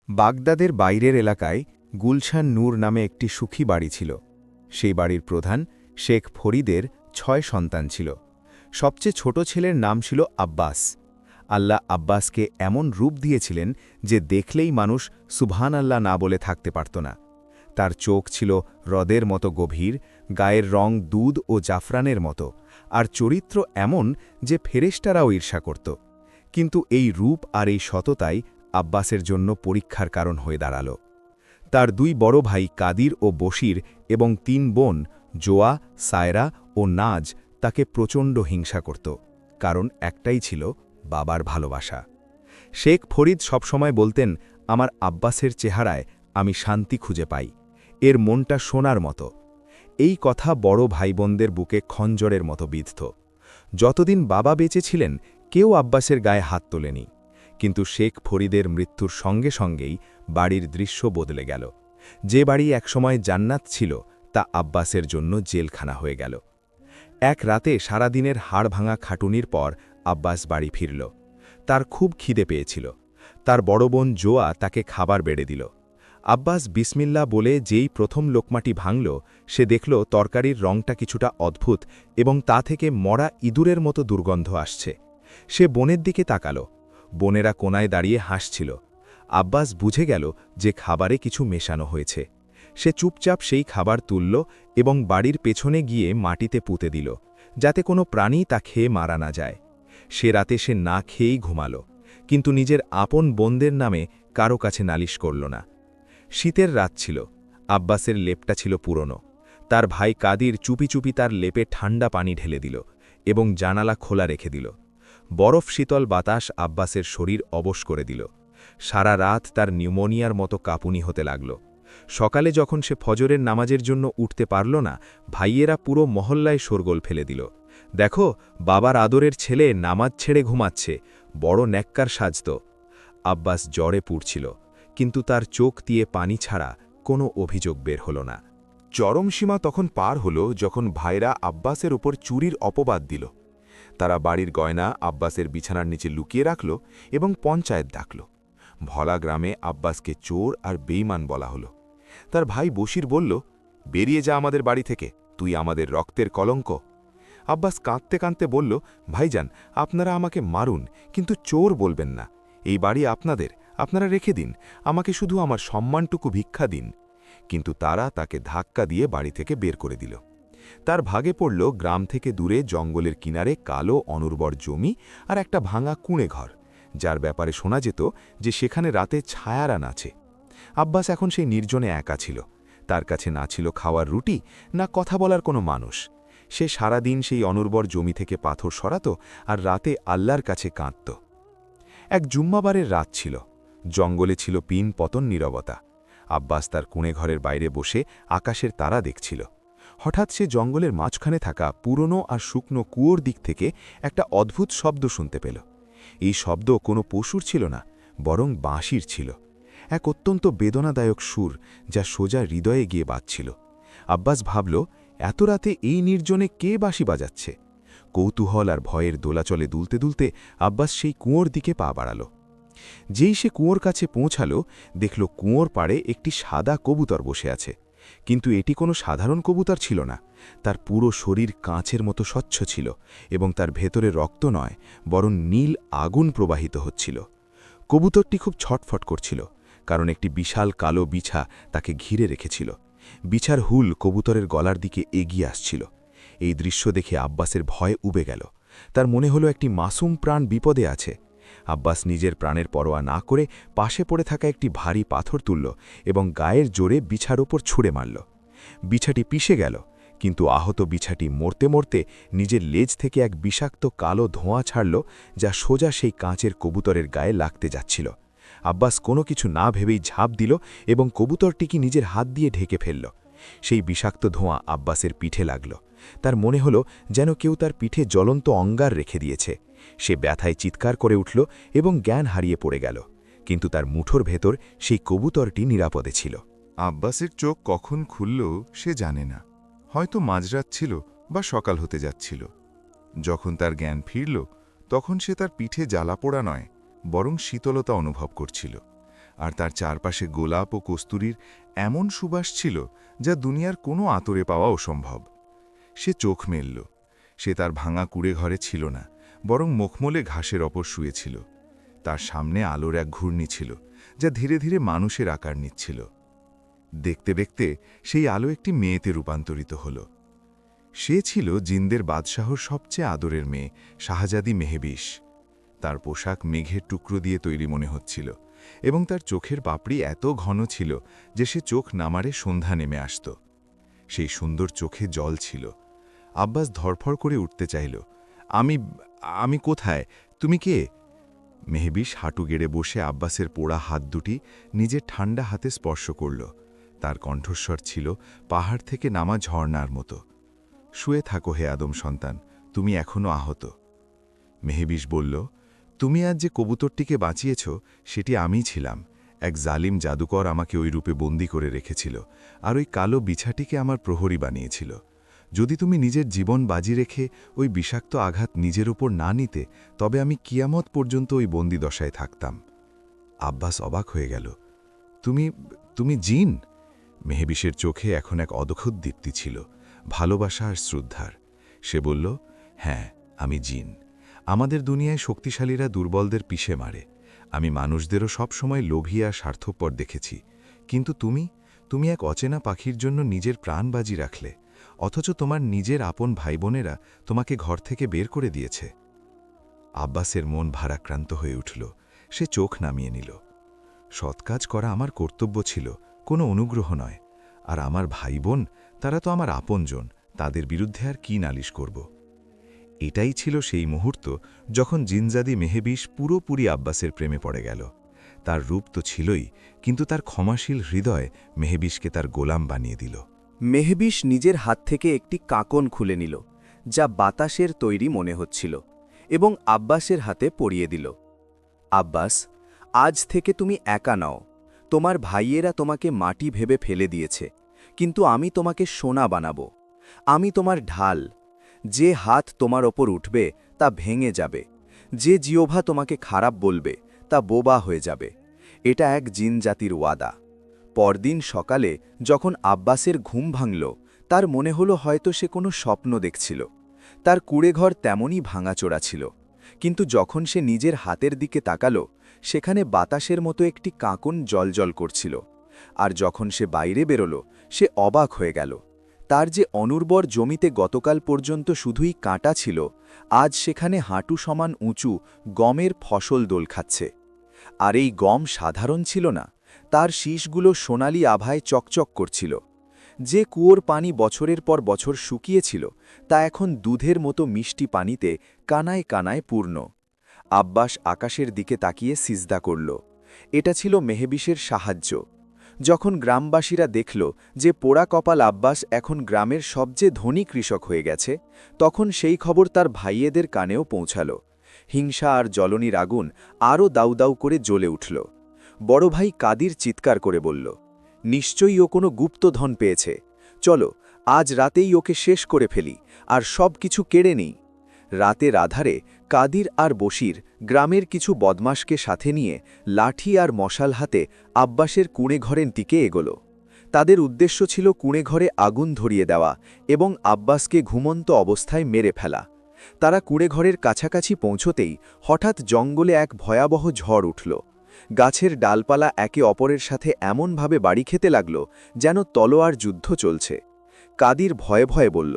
বাগদাদের বাইরের এলাকায় গুলশান নূর নামে একটি সুখী বাড়ি ছিল। সেই বাড়ির প্রধান শেখ ফরিদের ৬ সন্তান ছিল। সবচেয়ে ছোট ছেলের নাম ছিল আব্বাস। আল্লাহ আব্বাসকে এমন রূপ দিয়েছিলেন যে দেখলেই মানুষ সুবহান আল্লাহ না বলে থাকতে পারত না। তার চোখ ছিল হ্রদের মতো গভীর, গায়ের রং দুধ ও জাফরানের মতো, আর চরিত্র এমন যে ফেরেশতারাও ঈর্ষা করত। কিন্তু এই রূপ আর এই সততাই আব্বাসের জন্য পরীক্ষার কারণ হয়ে দাঁড়াল। তার ২ বড় ভাই কাদির ও বশির এবং ৩ বোন জোয়া, সায়রা ও নাজ তাকে প্রচণ্ড হিংসা করত, কারণ একটাই ছিল বাবার ভালোবাসা। শেখ ফরিদ সবসময় বলতেন, আমার আব্বাসের চেহারায় আমি শান্তি খুঁজে পাই, এর মনটা সোনার মতো। এই কথা বড় ভাইবোনদের বুকে খঞ্জরের মতো বিদ্ধ। যতদিন বাবা বেঁচে ছিলেন কেউ আব্বাসের গায়ে হাত তোলেনি, কিন্তু শেখ ফরিদের মৃত্যুর সঙ্গে সঙ্গেই বাড়ির দৃশ্য বদলে গেল। যে বাড়ি একসময় জান্নাত ছিল তা আব্বাসের জন্য জেলখানা হয়ে গেল। এক রাতে সারাদিনের হাড় ভাঙা খাটুনির পর আব্বাস বাড়ি ফিরল। তার খুব খিদে পেয়েছিল। তার বড় বোন জোয়া তাকে খাবার বেড়ে দিল। আব্বাস বিসমিল্লা বলে যেই প্রথম লোকমাটি ভাঙল, সে দেখল তরকারির রংটা কিছুটা অদ্ভুত এবং তা থেকে মরা ইঁদুরের মতো দুর্গন্ধ আসছে। সে বোনের দিকে তাকাল। বোনেরা কোনায় দাঁড়িয়ে হাসছিল। আব্বাস বুঝে গেল যে খাবারে কিছু মেশানো হয়েছে। সে চুপচাপ সেই খাবার তুলল এবং বাড়ির পেছনে গিয়ে মাটিতে পুঁতে দিল, যাতে কোনো প্রাণী তা খেয়ে মারা না যায়। সে রাতে সে না খেয়েই ঘুমাল, কিন্তু নিজের আপন বোনদের নামে কারো কাছে নালিশ করল না। শীতের রাত ছিল। আব্বাসের লেপটা ছিল পুরনো। তার ভাই কাদির চুপি চুপি তার লেপে ঠান্ডা পানি ঢেলে দিল এবং জানালা খোলা রেখে দিল। বরফ শীতল বাতাস আব্বাসের শরীর অবশ করে দিল। সারা রাত তার নিউমোনিয়ার মতো কাঁপুনি হতে লাগল। সকালে যখন সে ফজরের নামাজের জন্য উঠতে পারল না, ভাইয়েরা পুরো মহল্লায় শোরগোল ফেলে দিল। দেখো, বাবার আদরের ছেলে নামাজ ছেড়ে ঘুমাচ্ছে, বড় ন্যাক্কার সাজত। আব্বাস জ্বরে পুড়ছিল, কিন্তু তার চোখ দিয়ে পানি ছাড়া কোনো অভিযোগ বের হল না। চরম সীমা তখন পার হল যখন ভাইরা আব্বাসের ওপর চুরির অপবাদ দিল। তারা বাড়ির গয়না আব্বাসের বিছানার নিচে লুকিয়ে রাখল এবং পঞ্চায়েত ডাকল। ভলা গ্রামে আব্বাসকে চোর আর বেঈমান বলা হলো। তার ভাই বশির বলল, বেরিয়ে যা আমাদের বাড়ি থেকে, তুই আমাদের রক্তের কলঙ্ক। আব্বাস কাঁদতে কাঁদতে বলল, ভাইজান, আপনারা আমাকে মারুন, কিন্তু চোর বলবেন না। এই বাড়ি আপনাদের, আপনারা রেখে দিন, আমাকে শুধু আমার সম্মানটুকু ভিক্ষা দিন। কিন্তু তারা তাকে ধাক্কা দিয়ে বাড়ি থেকে বের করে দিল। তার ভাগে পড়ল গ্রাম থেকে দূরে জঙ্গলের কিনারে কালো অনুর্বর জমি আর একটা ভাঙা কুঁড়ে ঘর, যার ব্যাপারে শোনা যেত যে সেখানে রাতে ছায়ারা নাচে। আব্বাস এখন সেই নির্জনে একা ছিল। তার কাছে না ছিল খাওয়ার রুটি, না কথা বলার কোনো মানুষ। সে সারাদিন সেই অনুর্বর জমি থেকে পাথর সরাত আর রাতে আল্লাহর কাছে কাঁদত। এক জুম্মাবারের রাত ছিল। জঙ্গলে ছিল পিন পতন নীরবতা। আব্বাস তার কুঁড়ে ঘরের বাইরে বসে আকাশের তারা দেখছিল। হঠাৎ সে জঙ্গলের মাঝখানে থাকা পুরনো আর শুকনো কুয়োর দিক থেকে একটা অদ্ভুত শব্দ শুনতে পেল। এই শব্দ কোনো পশুর ছিল না, বরং বাঁশির ছিল। এক অত্যন্ত বেদনাদায়ক সুর, যা সোজা হৃদয়ে গিয়ে বাজছিল। আব্বাস ভাবল, এত রাতে এই নির্জনে কে বাঁশি বাজাচ্ছে? কৌতূহল আর ভয়ের দোলাচলে দুলতে দুলতে আব্বাস সেই কুয়োর দিকে পা বাড়াল। যেই সে কুয়োর কাছে পৌঁছাল, দেখল কুয়োর পাড়ে একটি সাদা কবুতর বসে আছে। কিন্তু এটি কোনো সাধারণ কবুতর ছিল না। তার পুরো শরীর কাঁচের মতো স্বচ্ছ ছিল এবং তার ভেতরে রক্ত নয়, বরং নীল আগুন প্রবাহিত হচ্ছিল। কবুতরটি খুব ছটফট করছিল, কারণ একটি বিশাল কালো বিছা তাকে ঘিরে রেখেছিল। বিছার হুল কবুতরের গলার দিকে এগিয়ে আসছিল। এই দৃশ্য দেখে আব্বাসের ভয় উবে গেল। তার মনে হলো একটি মাসুম প্রাণ বিপদে আছে। আব্বাস নিজের প্রাণের পরোয়া না করে পাশে পড়ে থাকা একটি ভারী পাথর তুলল এবং গায়ের জোরে বিছার ওপর ছুঁড়ে মারল। বিছাটি পিষে গেল, কিন্তু আহত বিছাটি মরতে মরতে নিজের লেজ থেকে এক বিষাক্ত কালো ধোঁয়া ছাড়ল, যা সোজা সেই কাঁচের কবুতরের গায়ে লাগতে যাচ্ছিল। আব্বাস কোনো কিছু না ভেবেই ঝাঁপ দিল এবং কবুতরটিকে নিজের হাত দিয়ে ঢেকে ফেলল। সেই বিষাক্ত ধোঁয়া আব্বাসের পিঠে লাগল। তার মনে হলো যেন কেউ তার পিঠে জ্বলন্ত অঙ্গার রেখে দিয়েছে। সে ব্যথায় চিৎকার করে উঠল এবং জ্ঞান হারিয়ে পড়ে গেল, কিন্তু তার মুঠোর ভেতর সেই কবুতরটি নিরাপদে ছিল। আব্বাসের চোখ কখন খুলল সে জানে না। হয়তো মাঝরাত ছিল বা সকাল হতে যাচ্ছিল। যখন তার জ্ঞান ফিরল, তখন সে তার পিঠে জ্বালা পোড়া নয়, বরং শীতলতা অনুভব করছিল। আর তার চারপাশে গোলাপ ও কস্তুরীর এমন সুবাস ছিল যা দুনিয়ার কোনো আতরে পাওয়া অসম্ভব। সে চোখ মেলল। সে তার ভাঙা কুড়ে ঘরে ছিল না, বরং মুখমলে ঘাসের ওপর শুয়েছিল। তার সামনে আলোর এক ঘূর্ণি ছিল, যা ধীরে ধীরে মানুষের আকার নিচ্ছিল। দেখতে দেখতে সেই আলো একটি মেয়েতে রূপান্তরিত হল। সে ছিল জিন্দের বাদশাহর সবচেয়ে আদরের মেয়ে, শাহজাদি মেহবিশ। তার পোশাক মেঘের টুকরো দিয়ে তৈরি মনে হচ্ছিল, এবং তার চোখের পাপড়ি এত ঘন ছিল যে সে চোখ নামারে সন্ধ্যা নেমে আসত। সেই সুন্দর চোখে জল ছিল। আব্বাস ধরফর করে উঠতে চাইল। আমি কোথায়? তুমি কে? মেহবিশ হাঁটু গেড়ে বসে আব্বাসের পোড়া হাত দুটি নিজের ঠান্ডা হাতে স্পর্শ করল। তার কণ্ঠস্বর ছিল পাহাড় থেকে নামা ঝর্ণার মতো। শুয়ে থাকো হে আদম সন্তান, তুমি এখনও আহত। মেহবিশ বলল, তুমি আজ যে কবুতরটিকে বাঁচিয়েছ সেটি আমিই ছিলাম। এক জালিম জাদুকর আমাকে ওই রূপে বন্দী করে রেখেছিল, আর ওই কালো বিছাটিকে আমার প্রহরী বানিয়েছিল। যদি তুমি নিজের জীবন বাজি রেখে ওই বিষাক্ত আঘাত নিজের উপর না নিতে, তবে আমি কিয়ামত পর্যন্ত ওই বন্দী দশায় থাকতাম। আব্বাস অবাক হয়ে গেল। তুমি জিন? মেহবিশের চোখে এখন এক অদ্ভুত দীপ্তি ছিল, ভালোবাসা আর শ্রদ্ধার। সে বলল, হ্যাঁ, আমি জিন। আমাদের দুনিয়ায় শক্তিশালীরা দুর্বলদের পিষে মারে। আমি মানুষদেরও সবসময় লোভী আর স্বার্থপর দেখেছি, কিন্তু তুমি এক অচেনা পাখির জন্য নিজের প্রাণ বাজি রাখলে, অথচ তোমার নিজের আপন ভাইবোনেরা তোমাকে ঘর থেকে বের করে দিয়েছে। আব্বাসের মন ভারাক্রান্ত হয়ে উঠল। সে চোখ নামিয়ে নিল। সৎকাজ করা আমার কর্তব্য ছিল, কোনো অনুগ্রহ নয়। আর আমার ভাইবোন, তারা তো আমার আপনজন, তাদের বিরুদ্ধে আর কি নালিশ করব? এটাই ছিল সেই মুহূর্ত যখন জিনজাদি মেহবিশ পুরোপুরি আব্বাসের প্রেমে পড়ে গেল। তার রূপ তো ছিলই, কিন্তু তার ক্ষমাশীল হৃদয় মেহবিশকে তার গোলাম বানিয়ে দিল। মেহবিশ নিজের হাত থেকে একটি কাঁকন খুলে নিল, যা বাতাসের তৈরি মনে হচ্ছিল, এবং আব্বাসের হাতে পরিয়ে দিল। আব্বাস, আজ থেকে তুমি একা নাও। তোমার ভাইয়েরা তোমাকে মাটি ভেবে ফেলে দিয়েছে, কিন্তু আমি তোমাকে সোনা বানাবো। আমি তোমার ঢাল। যে হাত তোমার ওপর উঠবে তা ভেঙে যাবে, যে জিহ্বা তোমাকে খারাপ বলবে তা বোবা হয়ে যাবে। এটা এক জিন জাতির ওয়াদা। পরদিন সকালে যখন আব্বাসের ঘুম ভাঙল, তার মনে হলো হয়তো সে কোনো স্বপ্ন দেখছিল। তার কুড়েঘর তেমনই ভাঙাচোরা ছিল, কিন্তু যখন সে নিজের হাতের দিকে তাকালো, সেখানে বাতাসের মতো একটি কাঁকন জ্বলজ্বল করছিল। আর যখন সে বাইরে বেরোল, সে অবাক হয়ে গেল। তার যে অনুর্বর জমিতে গতকাল পর্যন্ত শুধুই কাঁটা ছিল, আজ সেখানে হাঁটু সমান উঁচু গমের ফসল দোল খাচ্ছে। আর এই গম সাধারণ ছিল না, তার শীষগুলো সোনালি আভায় চকচক করছিল। যে কুয়োর পানি বছরের পর বছর শুকিয়েছিল, তা এখন দুধের মতো মিষ্টি পানিতে কানায় কানায় পূর্ণ। আব্বাস আকাশের দিকে তাকিয়ে সিজদা করল। এটা ছিল মেহবিশের সাহায্য। যখন গ্রামবাসীরা দেখল যে পোড়া কপাল আব্বাস এখন গ্রামের সবচেয়ে ধনী কৃষক হয়ে গেছে, তখন সেই খবর তার ভাইয়েদের কানেও পৌঁছাল। হিংসা আর জ্বলনির আগুন আরও দাউ করে জ্বলে উঠল। বড় ভাই কাদির চিৎকার করে বলল, নিশ্চয়ই ও কোনো গুপ্তধন পেয়েছে। চলো, আজ রাতেই ওকে শেষ করে ফেলি, আর সব কিছু কেড়ে নিই। রাতের আধারে কাদির আর বশির গ্রামের কিছু বদমাশকে সাথে নিয়ে লাঠি আর মশাল হাতে আব্বাসের কুঁড়েঘরের দিকে এগোল। তাদের উদ্দেশ্য ছিল কুঁড়েঘরে আগুন ধরিয়ে দেওয়া এবং আব্বাসকে ঘুমন্ত অবস্থায় মেরে ফেলা। তারা কুঁড়েঘরের কাছাকাছি পৌঁছতেই হঠাৎ জঙ্গলে এক ভয়াবহ ঝড় উঠল। গাছের ডালপালা একে অপরের সাথে এমনভাবে বাড়ি খেতে লাগল যেন তলোয়ার যুদ্ধ চলছে। কাদির ভয়ে ভয়ে বলল,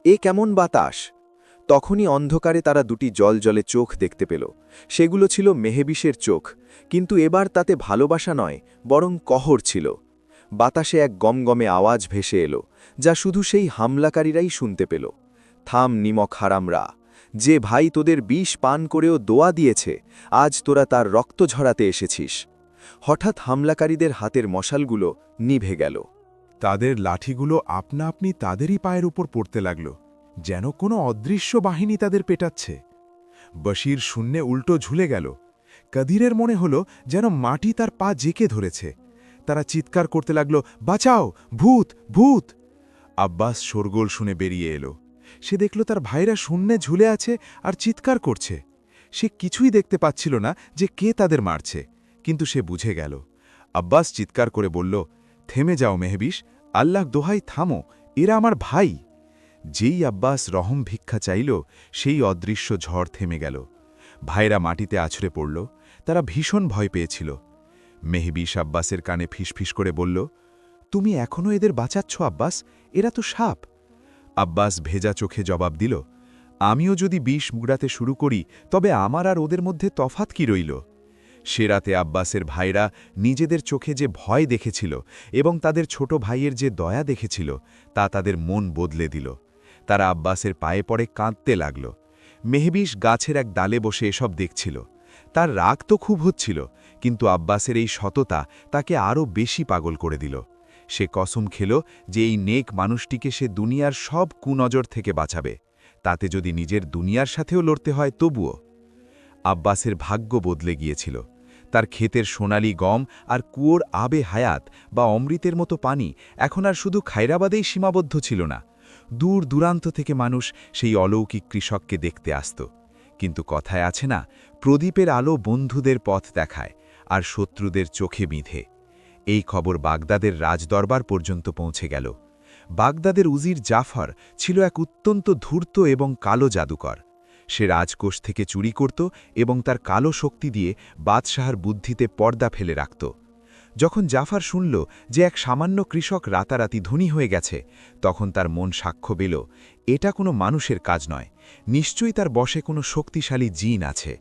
এ কেমন বাতাস? তখনই অন্ধকারে তারা দুটি জলজলে চোখ দেখতে পেল। সেগুলো ছিল মেহবিশের চোখ, কিন্তু এবার তাতে ভালোবাসা নয়, বরং কহর ছিল। বাতাসে এক গমগমে আওয়াজ ভেসে এলো, যা শুধু সেই হামলাকারীরাই শুনতে পেল। থাম নিমক হারামরা! যে ভাই তোদের বিষ পান করেও দোয়া দিয়েছে, আজ তোরা তার রক্ত ঝরাতে এসেছিস। হঠাৎ হামলাকারীদের হাতের মশালগুলো নিভে গেল। তাদের লাঠিগুলো আপনা আপনি তাদেরই পায়ের উপর পড়তে লাগল, যেন কোনো অদৃশ্য বাহিনী তাদের পেটাচ্ছে। বশির শূন্যে উল্টো ঝুলে গেল। কাদিরের মনে হল যেন মাটি তার পা জেকে ধরেছে। তারা চিৎকার করতে লাগল, বাঁচাও, ভূত, ভূত! আব্বাস শোরগোল শুনে বেরিয়ে এলো। সে দেখল তার ভাইরা শূন্যে ঝুলে আছে আর চিৎকার করছে। সে কিছুই দেখতে পাচ্ছিল না যে কে তাদের মারছে, কিন্তু সে বুঝে গেল আব্বাস চিৎকার করে বলল, থেমে যাও মেহবিশ, আল্লাহ দোহাই থামো, এরা আমার ভাই। যেই আব্বাস রহম ভিক্ষা চাইল, সেই অদৃশ্য ঝড় থেমে গেল। ভাইরা মাটিতে আছড়ে পড়ল, তারা ভীষণ ভয় পেয়েছিল। মেহবিশ আব্বাসের কানে ফিসফিস করে বলল, তুমি এখনও এদের বাঁচাচ্ছ আব্বাস, এরা তো সাপ। আব্বাস ভেজা চোখে জবাব দিল, আমিও যদি বিষ মুড়াতে শুরু করি তবে আমার আর ওদের মধ্যে তফাৎ কি রইল। সে রাতে আব্বাসের ভাইরা নিজেদের চোখে যে ভয় দেখেছিল এবং তাদের ছোট ভাইয়ের যে দয়া দেখেছিল তা তাদের মন বদলে দিল। তারা আব্বাসের পায়ে পড়ে কাঁদতে লাগল। মেহবিশ গাছের এক ডালে বসে এসব দেখছিল। তার রাগ তো খুব হচ্ছিল, কিন্তু আব্বাসের এই সততা তাকে আরও বেশি পাগল করে দিল। সে কসম খেল যে এই নেক মানুষটিকে সে দুনিয়ার সব কুনজর থেকে বাঁচাবে, তাতে যদি নিজের দুনিয়ার সাথেও লড়তে হয় তবুও। আব্বাসের ভাগ্য বদলে গিয়েছিল। তার ক্ষেতের সোনালি গম আর কুয়োর আবে হায়াত বা অমৃতের মতো পানি এখন আর শুধু খায়রাবাদেই সীমাবদ্ধ ছিল না। দূর দূরান্ত থেকে মানুষ সেই অলৌকিক কৃষককে দেখতে আসত। কিন্তু কথায় আছে না, প্রদীপের আলো বন্ধুদের পথ দেখায় আর শত্রুদের চোখে বিঁধে। এই খবর বাগদাদের রাজদরবার পর্যন্ত পৌঁছে গেল। বাগদাদের উজির জাফর ছিল এক অত্যন্ত ধূর্ত এবং কালো জাদুকর। সে রাজকোষ থেকে চুরি করত এবং তার কালো শক্তি দিয়ে বাদশাহর বুদ্ধিতে পর্দা ফেলে রাখত। যখন জাফর শুনল যে এক সামান্য কৃষক রাতারাতি ধনী হয়ে গেছে, তখন তার মন সাক্ষ্য পেল এটা কোনো মানুষের কাজ নয়, নিশ্চয়ই তার বশে কোনো শক্তিশালী জিন আছে।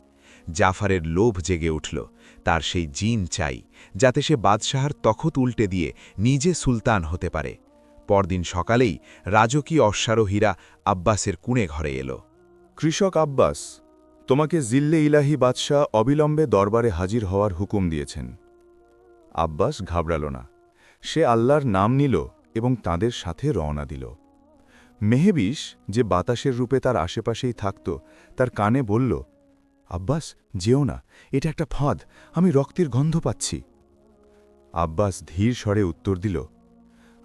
জাফরের লোভ জেগে উঠল, তার সেই জিন চাই, যাতে সে বাদশাহর তখত উল্টে দিয়ে নিজে সুলতান হতে পারে। পরদিন সকালেই রাজকীয় অশ্বারোহীরা আব্বাসের কুঁড়ে ঘরে এলো। কৃষক আব্বাস, তোমাকে জিল্লে ইলাহি বাদশাহ অবিলম্বে দরবারে হাজির হওয়ার হুকুম দিয়েছেন। আব্বাস ঘাবড়াল না, সে আল্লাহর নাম নিল এবং তাদের সাথে রওনা দিল। মেহবিশ, যে বাতাসের রূপে তার আশেপাশেই থাকত, তার কানে বলল, আব্বাস যেও না, এটা একটা ফাঁদ, আমি রক্তের গন্ধ পাচ্ছি। আব্বাস ধীর স্বরে উত্তর দিল,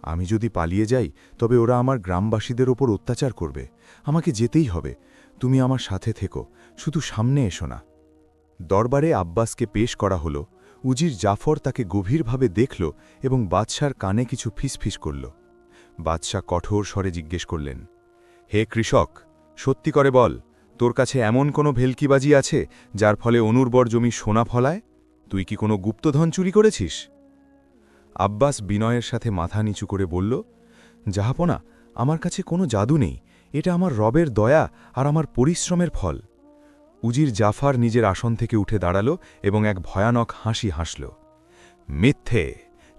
আমি যদি পালিয়ে যাই তবে ওরা আমার গ্রামবাসীদের ওপর অত্যাচার করবে, আমাকে যেতেই হবে, তুমি আমার সাথে থেকো, শুধু সামনে এসো না। দরবারে আব্বাসকে পেশ করা হল। উজির জাফর তাকে গভীরভাবে দেখল এবং বাদশার কানে কিছু ফিসফিস করল। বাদশাহ কঠোর স্বরে জিজ্ঞেস করলেন, হে কৃষক, সত্যি করে বল, তোর কাছে এমন কোনো ভেলকিবাজি আছে যার ফলে অনুর্বর জমি সোনা ফলায়? তুই কি কোনো গুপ্তধন চুরি করেছিস? আব্বাস বিনয়ের সাথে মাথা নিচু করে বলল, জাহাপনা, আমার কাছে কোনো জাদু নেই, এটা আমার রবের দয়া আর আমার পরিশ্রমের ফল। উজির জাফর নিজের আসন থেকে উঠে দাঁড়াল এবং এক ভয়ানক হাসি হাসল। মিথ্যে!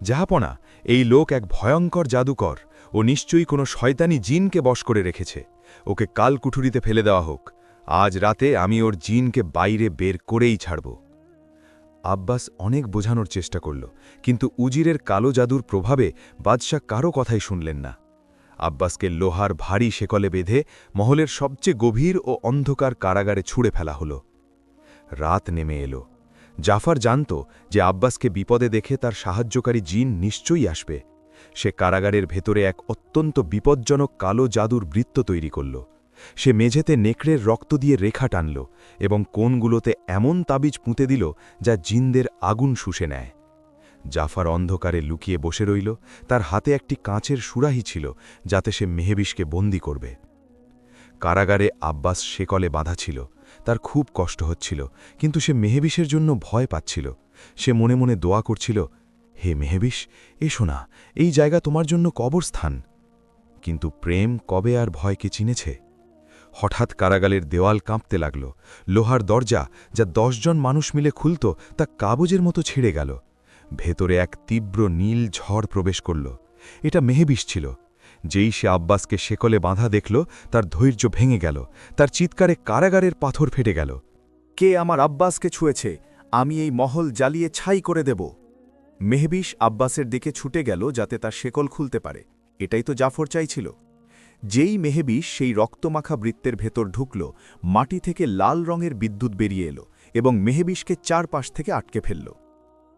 জাহাপনা, এই লোক এক ভয়ঙ্কর জাদুকর, ও নিশ্চয়ই কোনো শয়তানি জিনকে বশ করে রেখেছে। ওকে কাল কুঠুরিতে ফেলে দেওয়া হোক, আজ রাতে আমি ওর জিনকে বাইরে বের করেই ছাড়ব। আব্বাস অনেক বোঝানোর চেষ্টা করল, কিন্তু উজিরের কালো জাদুর প্রভাবে বাদশাহ কারো কথাই শুনলেন না। আব্বাসকে লোহার ভারী শেকলে বেঁধে মহলের সবচেয়ে গভীর ও অন্ধকার কারাগারে ছুঁড়ে ফেলা হল। রাত নেমে এলো। জাফর জানত যে আব্বাসকে বিপদে দেখে তার সাহায্যকারী জিন নিশ্চয়ই আসবে। সে কারাগারের ভেতরে এক অত্যন্ত বিপজ্জনক কালো জাদুর বৃত্ত তৈরি করল। সে মেঝেতে নেকড়ের রক্ত দিয়ে রেখা টানল এবং কোণগুলোতে এমন তাবিজ পুঁতে দিল যা জিনদের আগুন শুষে নেয়। জাফর অন্ধকারে লুকিয়ে বসে রইল, তার হাতে একটি কাঁচের সুরাহি ছিল যাতে সে মেহবিশকে বন্দী করবে। কারাগারে আব্বাস শেকলে বাঁধা ছিল, তার খুব কষ্ট হচ্ছিল, কিন্তু সে মেহবিশের জন্য ভয় পাচ্ছিল। সে মনে মনে দোয়া করছিল, হে মেহবিশ, এসো না, এই জায়গা তোমার জন্য কবরস্থান। কিন্তু প্রেম কবে আর ভয়কে চিনেছে? হঠাৎ কারাগারের দেওয়াল কাঁপতে লাগল। লোহার দরজা, যা 10 জন মানুষ মিলে খুলত, তা কাগজের মতো ছিঁড়ে গেল। ভেতরে এক তীব্র নীল ঝড় প্রবেশ করল। এটা মেহবিশ ছিল। যেই সে আব্বাসকে শেকলে বাঁধা দেখল, তার ধৈর্য ভেঙে গেল, তার চিৎকারে কারাগারের পাথর ফেটে গেল। কে আমার আব্বাসকে ছুঁয়েছে? আমি এই মহল জ্বালিয়ে ছাই করে দেব। মেহবিশ আব্বাসের দিকে ছুটে গেল যাতে তার শেকল খুলতে পারে। এটাই তো জাফর চাইছিল। যেই মেহবিশ সেই রক্তমাখা বৃত্তের ভেতর ঢুকল, মাটি থেকে লাল রঙের বিদ্যুৎ বেরিয়ে এলো এবং মেহবিশকে চারপাশ থেকে আটকে ফেলল।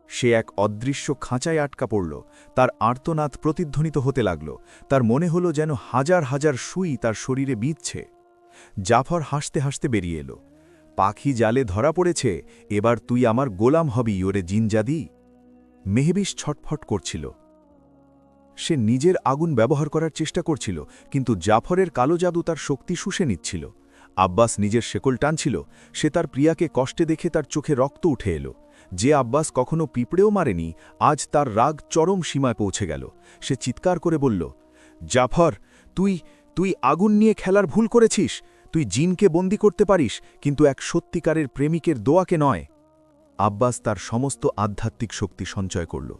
সে এক অদৃশ্য খাঁচায় আটকা পড়ল। তার আর্তনাদ প্রতিধ্বনিত হতে লাগল। তার মনে হল যেন হাজার হাজার সুই তার শরীরে বিঁধছে। জাফর হাসতে হাসতে বেরিয়ে এলো। পাখি জালে ধরা পড়েছে, এবার তুই আমার গোলাম হবি, ওরে জিনজাদি। মেহবিশ ছটফট করছিল। সে নিজের আগুন ব্যবহার করার চেষ্টা করছিল, কিন্তু জাফরের কালো জাদু তার শক্তি শুষে নিচ্ছিল। আব্বাস নিজের শেকল টানছিল। সে তার প্রিয়াকে কষ্টে দেখে তার চোখে রক্ত উঠে এলো। যে আব্বাস কখনো পিঁপড়েও মারেনি, আজ তার রাগ চরম সীমায় পৌঁছে গেল। সে চিৎকার করে বলল, জাফর, তুই আগুন নিয়ে খেলার ভুল করেছিস। তুই জিনকে বন্দি করতে পারিস, কিন্তু এক সত্যিকারের প্রেমিকের দোয়াকে নয়। আব্বাস তার সমস্ত আধ্যাত্মিক শক্তি সঞ্চয় করল।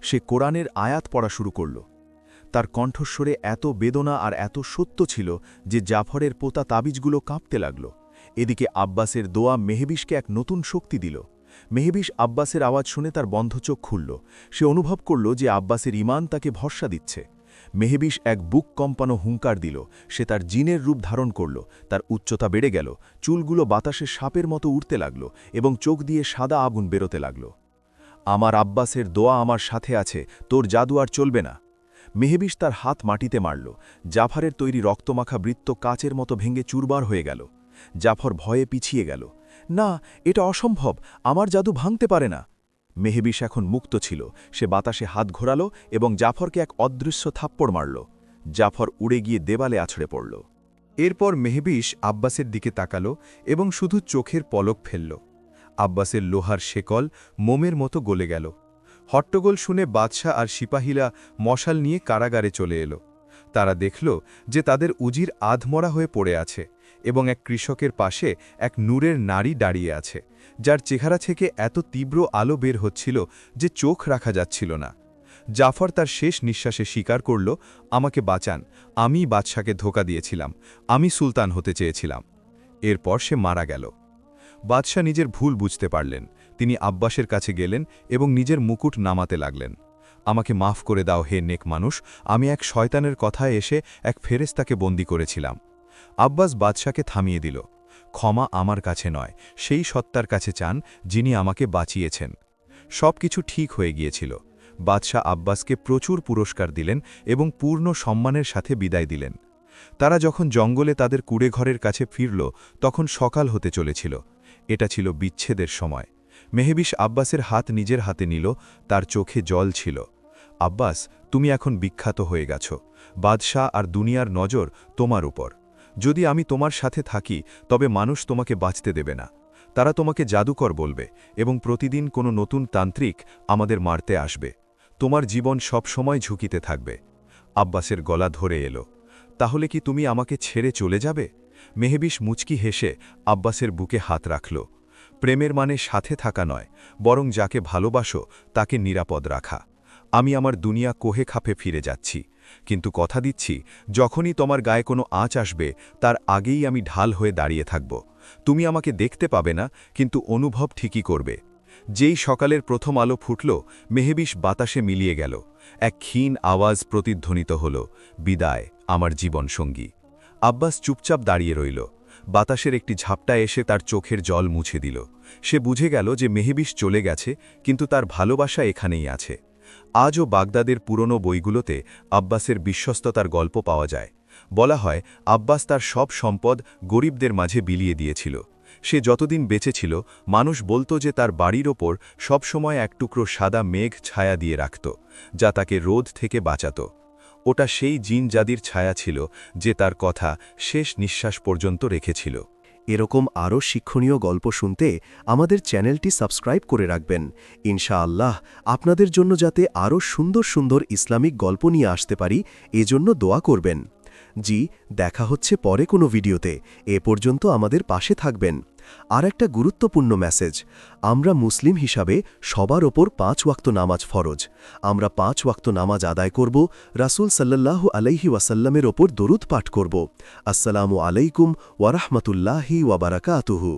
সে কোরআনের আয়াত পড়া শুরু করল। তার কণ্ঠস্বরে এত বেদনা আর এত সত্য ছিল যে জাফরের পোতা তাবিজগুলো কাঁপতে লাগল। এদিকে আব্বাসের দোয়া মেহবিশকে এক নতুন শক্তি দিল। মেহবিশ আব্বাসের আওয়াজ শুনে তার বন্ধ চোখ খুলল। সে অনুভব করল যে আব্বাসের ঈমান তাকে ভরসা দিচ্ছে। মেহবিশ এক বুক কম্পানো হুঙ্কার দিল। সে তার জিনের রূপ ধারণ করল। তার উচ্চতা বেড়ে গেল, চুলগুলো বাতাসে সাপের মতো উড়তে লাগল এবং চোখ দিয়ে সাদা আগুন বেরোতে লাগল। আমার আব্বাসের দোয়া আমার সাথে আছে, তোর জাদু আর চলবে না। মেহবিশ তার হাত মাটিতে মারল। জাফরের তৈরি রক্তমাখা বৃত্ত কাচের মতো ভেঙে চুরবার হয়ে গেল। জাফর ভয়ে পিছিয়ে গেল। না, এটা অসম্ভব, আমার জাদু ভাঙতে পারে না। মেহবিশ এখন মুক্ত ছিল। সে বাতাসে হাত ঘোরাল এবং জাফরকে এক অদৃশ্য থাপ্পড় মারল। জাফর উড়ে গিয়ে দেওয়ালে আছড়ে পড়ল। এরপর মেহবিশ আব্বাসের দিকে তাকাল এবং শুধু চোখের পলক ফেলল। আব্বাসের লোহার শেকল মোমের মতো গলে গেল। হট্টগোল শুনে বাদশাহ আর সিপাহীরা মশাল নিয়ে কারাগারে চলে এলো। তারা দেখল যে তাদের উজির আধমরা হয়ে পড়ে আছে এবং এক কৃষকের পাশে এক নূরের নারী দাঁড়িয়ে আছে, যার চেহারা থেকে এত তীব্র আলো বের হচ্ছিল যে চোখ রাখা যাচ্ছিল না। জাফর তার শেষ নিঃশ্বাসে স্বীকার করল, আমাকে বাঁচান, আমি বাদশাকে ধোঁকা দিয়েছিলাম, আমি সুলতান হতে চেয়েছিলাম। এরপর সে মারা গেল। বাদশাহ নিজের ভুল বুঝতে পারলেন। তিনি আব্বাসের কাছে গেলেন এবং নিজের মুকুট নামাতে লাগলেন। আমাকে মাফ করে দাও হে নেক মানুষ, আমি এক শয়তানের কথায় এসে এক ফেরেশতাকে বন্দী করেছিলাম। আব্বাস বাদশাকে থামিয়ে দিল। ক্ষমা আমার কাছে নয়, সেই সত্তার কাছে চান যিনি আমাকে বাঁচিয়েছেন। সব কিছু ঠিক হয়ে গিয়েছিল। বাদশাহ আব্বাসকে প্রচুর পুরস্কার দিলেন এবং পূর্ণ সম্মানের সাথে বিদায় দিলেন। তারা যখন জঙ্গলে তাদের কুড়েঘরের কাছে ফিরল, তখন সকাল হতে চলেছিল। এটা ছিল বিচ্ছেদের সময়। মেহবিশ আব্বাসের হাত নিজের হাতে নিল। তার চোখে জল ছিল। আব্বাস, তুমি এখন বিখ্যাত হয়ে গেছ। বাদশাহ আর দুনিয়ার নজর তোমার উপর। যদি আমি তোমার সাথে থাকি, তবে মানুষ তোমাকে বাঁচতে দেবে না। তারা তোমাকে জাদুকর বলবে এবং প্রতিদিন কোনো নতুন তান্ত্রিক আমাদের মারতে আসবে। তোমার জীবন সব সময় ঝুঁকিতে থাকবে। আব্বাসের গলা ধরে এলো। তাহলে কি তুমি আমাকে ছেড়ে চলে যাবে? মেহবিশ মুচকি হেসে আব্বাসের বুকে হাত রাখল। প্রেমের মানে সাথে থাকা নয়, বরং যাকে ভালোবাসো তাকে নিরাপদ রাখা। আমি আমার দুনিয়া কোহে খাপে ফিরে যাচ্ছি, কিন্তু কথা দিচ্ছি, যখনই তোমার গায়ে কোনো আঁচ আসবে, তার আগেই আমি ঢাল হয়ে দাঁড়িয়ে থাকব। তুমি আমাকে দেখতে পাবে না, কিন্তু অনুভব ঠিকই করবে। যেই সকালের প্রথম আলো ফুটল, মেহবিশ বাতাসে মিলিয়ে গেল। এক ক্ষীণ আওয়াজ প্রতিধ্বনিত হল, বিদায় আমার জীবন সঙ্গী। আব্বাস চুপচাপ দাঁড়িয়ে রইল। বাতাসের একটি ঝাপটা এসে তার চোখের জল মুছে দিল। সে বুঝে গেল যে মেহবিশ চলে গেছে, কিন্তু তার ভালোবাসা এখানেই আছে। আজও বাগদাদের পুরনো বইগুলোতে আব্বাসের বিশ্বস্ততার গল্প পাওয়া যায়। বলা হয়, আব্বাস তার সব সম্পদ গরিবদের মাঝে বিলিয়ে দিয়েছিল। সে যতদিন বেঁচে ছিল, মানুষ বলতো যে তার বাড়ির ওপর সবসময় এক টুকরো সাদা মেঘ ছায়া দিয়ে রাখত, যা তাকে রোদ থেকে বাঁচাত। ওটা সেই জিন জাদির ছায়া ছিল যে তার কথা শেষ নিঃশ্বাস পর্যন্ত রেখেছিল। এরকম আরও শিক্ষণীয় গল্প শুনতে আমাদের চ্যানেলটি সাবস্ক্রাইব করে রাখবেন। ইনশাআল্লাহ আপনাদের জন্য যাতে আরও সুন্দর সুন্দর ইসলামিক গল্প নিয়ে আসতে পারি, এজন্য দোয়া করবেন। জি, দেখা হচ্ছে পরে কোনো ভিডিওতে। এ পর্যন্ত আমাদের পাশে থাকবেন। আর একটা গুরুত্বপূর্ণ মেসেজ, আমরা মুসলিম হিসাবে সবার ওপর 5 ওয়াক্ত নামাজ ফরজ। আমরা 5 ওয়াক্ত নামাজ আদায় করব, রাসূল সাল্লাল্লাহু আলাইহি ওয়াসাল্লামের ওপর দরুদ পাঠ করব। আসসালামু আলাইকুম ওয়া রাহমাতুল্লাহি ওয়া বারাকাতুহু।